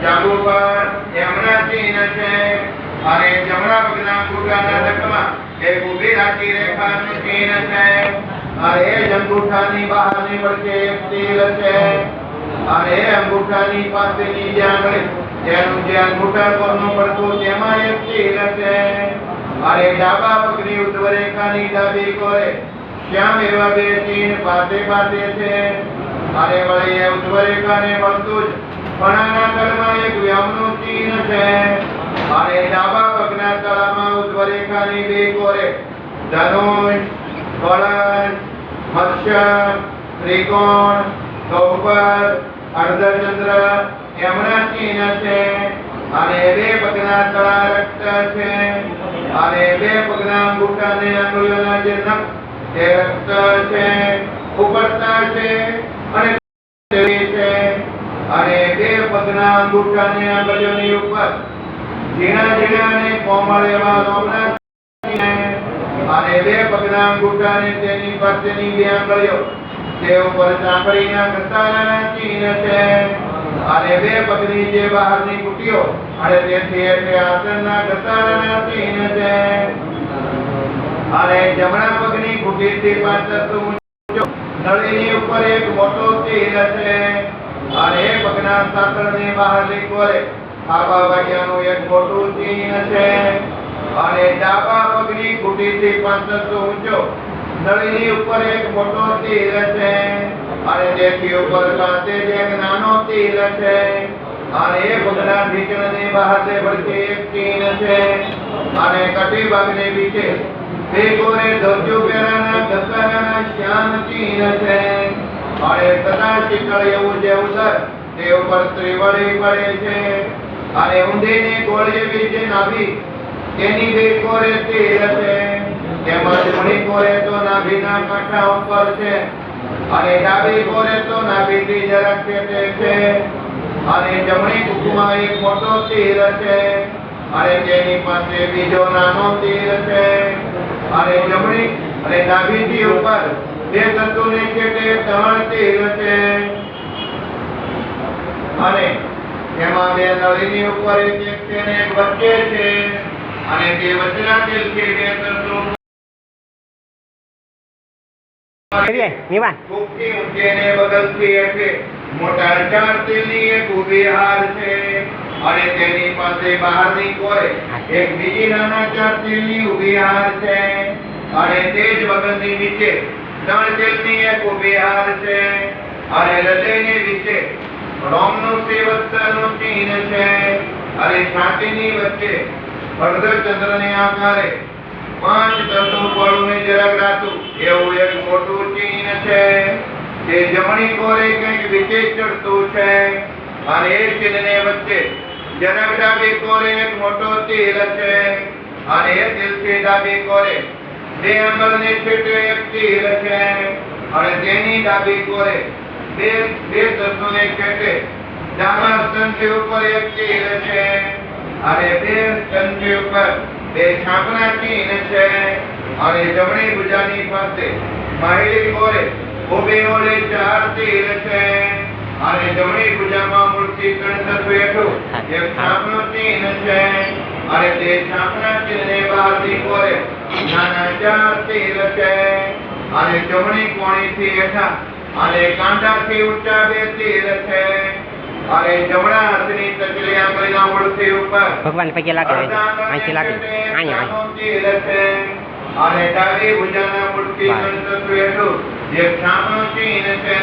જાંબુ પર એમના ચિહ્ન છે અને જમણા પગના અંગૂઠાના નખમાં એક ઊભી રાશિ રેખાનું ચિહ્ન છે અને એ અંગૂઠાની બહારની પડખે એક તીર છે અને એ અંગૂઠાની પાસેની જે આંગળી તેનું જે અંગૂઠા પરનું પડખું તેમાં એક તીર છે અને ડાબા પગની ઉર્ધ્વ રેખાની ડાબી કોરે શ્યામ એવા બે ચિહ્ન પાસે પાસે છે અને વળી એ ઉર્ધ્વ રેખાને મળતું જ ફણાના તળમાં એક વ્યામનું ચિહ્ન છે અને ડાબા પગના તળામાં ઉર્ધ્વ રેખાની બે કોરે ધનુષ કળશ મત્સ્ય ત્રિકોણ ગૌપર અર્ધચંદ્ર એમના ચિહ્ન છે અને બે પગના તળા રક્ત છે અને બે પગના અંગૂઠા અને આંગળીઓના જે નખ તે રક્ત છે ઉપડતા છે અને છે અને બે પગના અંગૂઠા અને આંગળીઓની ઉપર ઝીણા ઝીણા અને કોમળ એવા લોમના છે અને બે પગના અંગૂઠા અને તેની પાસેની બે આંગળીઓ તે ઉપર ચાંપડીના ઘસારાના ચિહ્ન છે અને બે પગની જે બહારની કુટીઓ અને તેથી એટલે આસનના ઘસારાના ચિહ્ન છે અને જમણા પગની કુટીથી પાછળ ઊંચો નળીની ઉપર એક મોટો તીર છે અને એ પગના સાંકળની બહારની કોરે આબા ભાગ્યાનું એક મોટું ચિહ્ન છે અને ડાબા પગની કુટીથી પાછળ ઊંચો નળીની ઉપર એક મોટો તીર છે અને તેથી ઉપર પાસે એક નાનો તીર છે અને એ પગના ઢીકણની બહારથી પડખે એક ચિહ્ન છે અને કટી ભાગની પીછે બે કોરે ધોજો પેરાના ઘસારાના શ્યામ ચિહ્ન છે અને સદા શીતળ એવું જે ઉદર તે ઉપર ત્રિવળી પડે છે અને ઊંધીની ગોળ જેવી જે નાભી તેની બે કોરે તીર છે તેમાં જમણી કોરે તો નાભીના કાંઠા ઉપર છે અને ડાબી કોરે તો નાભીથી જરાક પેટે છે અને જમણી કુકમાં એક મોટો તીર છે અને તેની પાસે બીજો નાનો તીર છે અને જમણી અને નાભીથી ઉપર બે તંતુની છેટે 3 તીર છે અને એમાં બે નળીની ઉપર એક છે ને એક વચ્ચે છે અને તે વચ્ચેના તીરથી બે તંતુ ખૂબથી ઊંચી અને બગલથી એટલે મોટા 4 તીરની એક ઊભી હાર છે અને તેની પાસે બહારની કોરે એક બીજી નાના 4 તીરની ઊભી હાર છે અને તે જ બગલની નીચે 3 તીરની એક ઊભી હાર છે અને હૃદયની નીચે રોમનું સેવત્સનું ચિહ્ન છે અને છાતીની વચ્ચે અર્ધચંદ્રને આકારે 5 તત્વ પળુને જરાક રાતું એવું એક મોટું ચિહ્ન છે જે જમણી કોરે કંઈક વિશેષ ચડતું છે અને એ ચિહ્નને વચ્ચે જરાક ડાબી કોરે એક મોટો તીર છે અને એ તીરથી ડાબી કોરે બે આંગળની છેટે એક તીર છે અને તેની ડાબી કોરે બે તત્વને છેટે ડાબા સ્તંભ ઉપર એક તીર છે અને બે સ્તંભ ઉપર બે છાપના ચિહ્ન છે અને જમણી ભુજાની પાસે માહિલી કોરે ઉભી ઓળે 4 તીર છે અને જમણી ભુજામાં મૂળથી 3 તત્વ હેઠું એક છાપનું ચિહ્ન છે અને તે છાપના ચિહ્નને બહારની કોરે નાના 4 તીર છે અને જમણી કોણીથી હેઠા અને કાંડાથી ઊંચા 2 તીર છે અને જમણા હાથની તકલી આંગળીના મૂળથી ઉપર ભગવાન પગે લાગે અહીંથી લાગે અહીંયા તીર છે અને ડાબી ભુજાના મૂળથી 3 તત્વ હેઠું એક છાપનું ચિહ્ન છે